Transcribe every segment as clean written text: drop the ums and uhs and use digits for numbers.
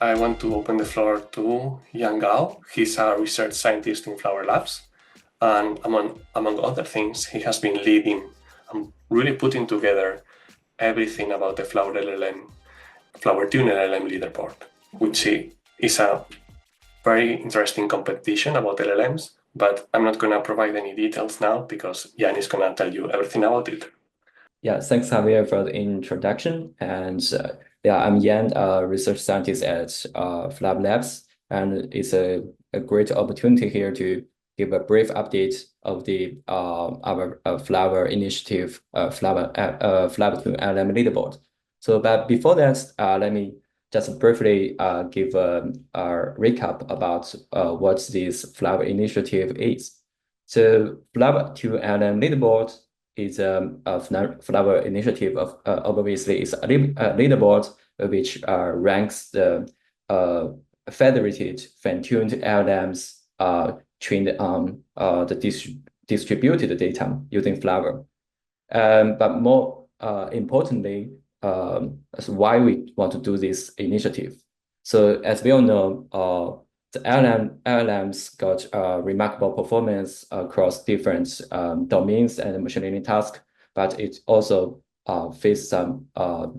I want to open the floor to Yang Gao. He's a research scientist in Flower Labs. And among other things, he has been leading and really putting together everything about the FlowerTune LLM Leaderboard, which is a very interesting competition about LLMs, but I'm not going to provide any details now because Jan is going to tell you everything about it. Yeah, thanks, Javier, for the introduction. And yeah, I'm Yan, a research scientist at Flower Labs, and it's a great opportunity here to give a brief update of the our Flower initiative, FlowerTune LLM Leaderboard. So, but before that, let me just briefly give a recap about what this Flower initiative is. So, FlowerTune LLM Leaderboard is a Flower initiative of obviously is a leaderboard which ranks the federated fine-tuned LLMs trained on the distributed data using Flower. But more importantly, that's why we want to do this initiative. So as we all know, the LLMs got remarkable performance across different domains and machine learning tasks, but it also faced some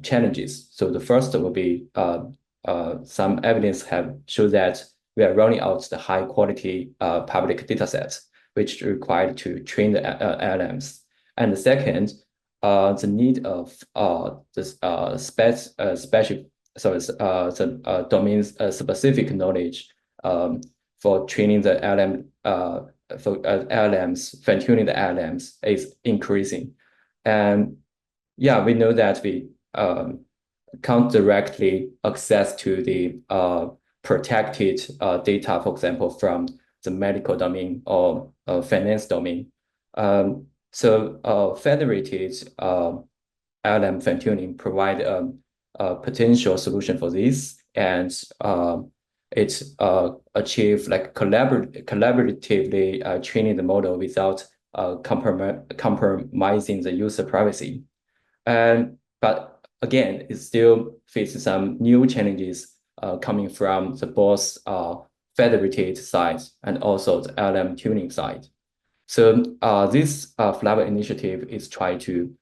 challenges. So the first will be some evidence have shown that we are running out the high quality public data sets, which required to train the LLMs. And the second, the need of this domain specific knowledge for training the LLMs, fine-tuning the LLMs is increasing. And yeah, we know that we can't directly access to the protected data, for example, from the medical domain or finance domain. So federated LLM fine-tuning provide a potential solution for this, and it achieve like collaboratively training the model without compromising the user privacy. But again, it still faces some new challenges coming from the both federated side and also the LLM tuning side. So this Flower initiative is trying to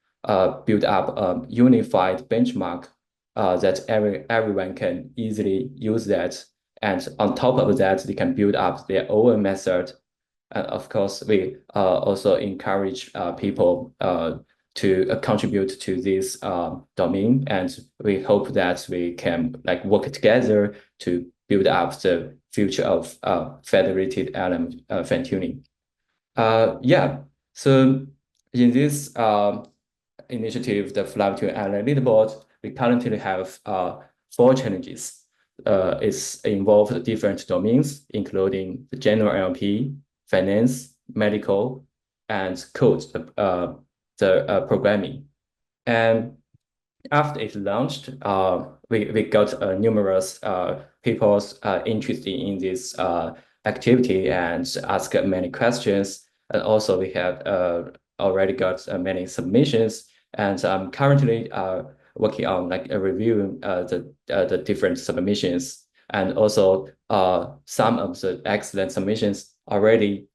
build up a unified benchmark that everyone can easily use that. And on top of that, they can build up their own method. Of course, we also encourage people to contribute to this domain, and we hope that we can like work together to build up the future of federated LLM fine-tuning. Yeah, so in this initiative, the FlowerTune LLM Leaderboard, we currently have 4 challenges. It's involved different domains, including the general NLP, finance, medical, and code, the programming. And after it launched, we got numerous people interested in this activity and asked many questions. And also we have already got many submissions. And I'm currently working on like reviewing the different submissions, and also some of the excellent submissions already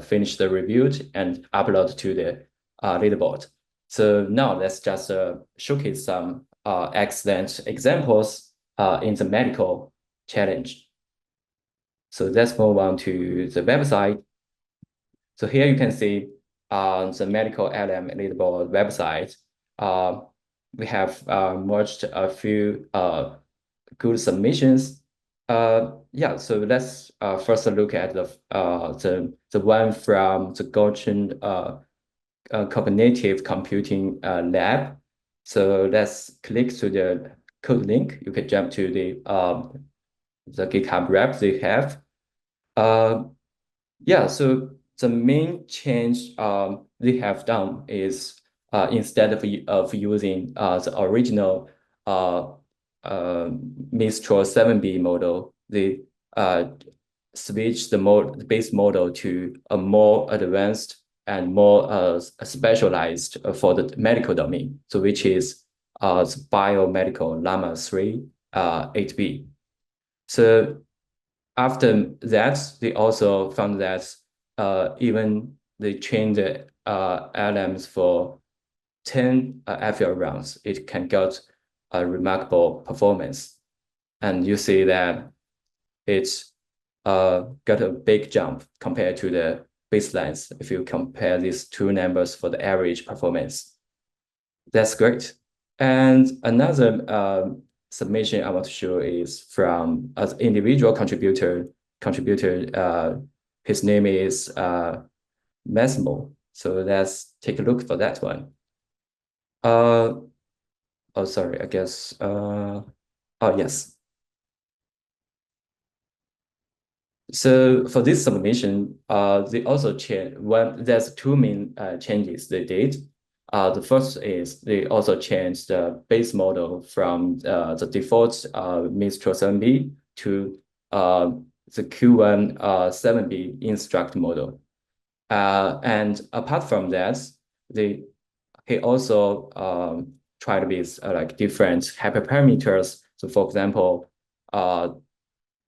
finished the review and upload to the leaderboard. So now let's just showcase some excellent examples in the medical challenge. So let's move on to the website. So here you can see on the medical LLM leaderboard website, we have merged a few good submissions. Yeah, so let's first look at the one from the Gaussian cognitive computing lab. So let's click to the code link. You can jump to the GitHub rep they have. Yeah, so the main change they have done is instead of using the original Mistral 7B model, they switch the base model to a more advanced and more specialized for the medical domain. So which is the biomedical Llama 3 8B. So after that, they also found that even they trained the LMs for 10 FL rounds, it can get a remarkable performance. And you see that it's got a big jump compared to the baselines if you compare these two numbers for the average performance. That's great. And another submission I want to show is from an individual contributor. His name is Massimo. So let's take a look for that one. Oh, sorry, I guess. Oh, yes. So for this submission, they also change. There's two main changes they did. The first is they also changed the base model from the default Mistral 7B to the Q1 7B instruct model. And apart from that, he also tried with like different hyperparameters. So for example,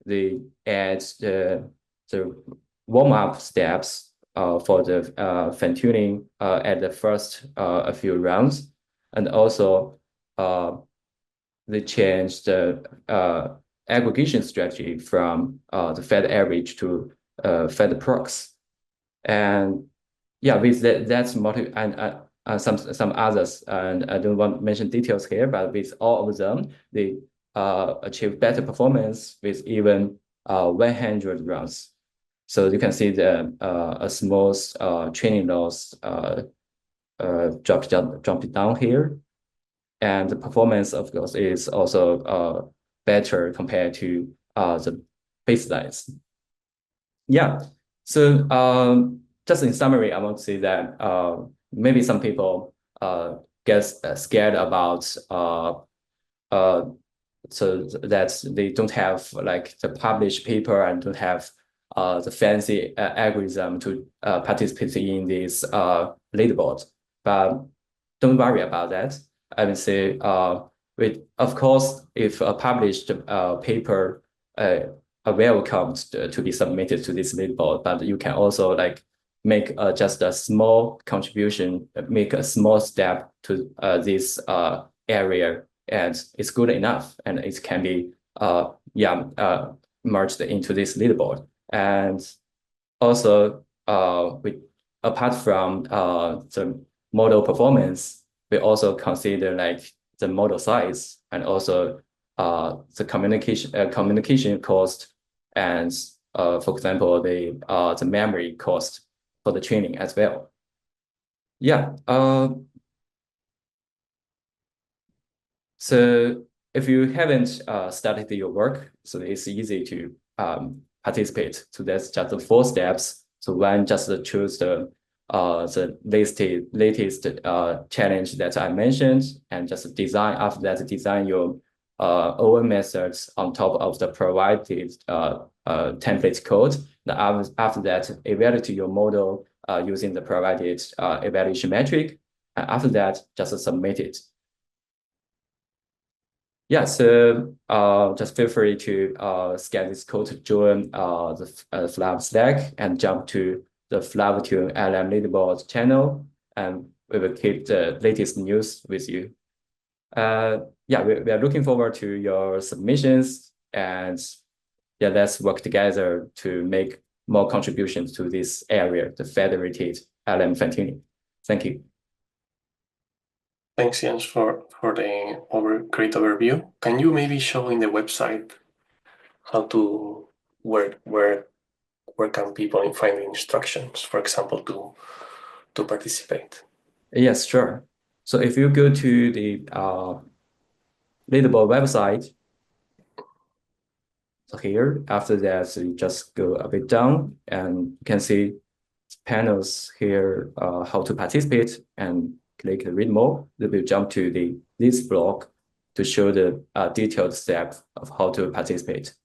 they add the warm-up steps for the fine-tuning at the first a few rounds, and also they changed the aggregation strategy from the Fed average to Fed prox, and yeah, with that's multi and some others, and I don't want to mention details here, but with all of them, they achieve better performance with even 100 rounds. So you can see the a small training loss dropped down here, and the performance of course is also better compared to the baselines. Yeah. So just in summary, I want to say that maybe some people get scared about so that they don't have like the published paper and don't have the fancy algorithm to participate in this leaderboard. But don't worry about that. I would say with of course, if a published paper are welcome to be submitted to this leaderboard, but you can also like make just a small contribution, make a small step to this area, and it's good enough, and it can be merged into this leaderboard. And also, apart from the model performance, we also consider like the model size and also the communication cost, and for example, the memory cost for the training as well. Yeah. So if you haven't started your work, so it's easy to participate. So that's just the 4 steps. So one, just choose the latest challenge that I mentioned, and just design. After that, design your own methods on top of the provided template code. Now, after that, evaluate your model using the provided evaluation metric. And after that, just submit it. Yeah, so just feel free to scan this code to join the Flower Slack and jump to the FlowerTune LLM Leaderboard channel, and we will keep the latest news with you. Yeah, we are looking forward to your submissions, and yeah, let's work together to make more contributions to this area, the federated LLM fine-tuning. Thank you. Thanks, Jens, for the great overview. Can you maybe show in the website how to where can people find the instructions, for example, to participate? Yes, sure. So if you go to the leaderboard website, so here, after that, so you just go a bit down and you can see panels here, how to participate, and click the read more. Then we'll jump to this block to show the detailed steps of how to participate.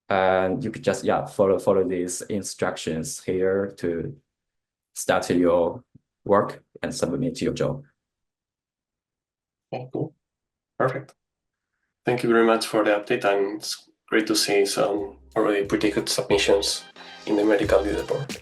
And you could just follow these instructions here to start your work and submit your job. Okay, cool. Perfect. Thank you very much for the update, and it's great to see some already pretty good submissions in the medical leaderboard.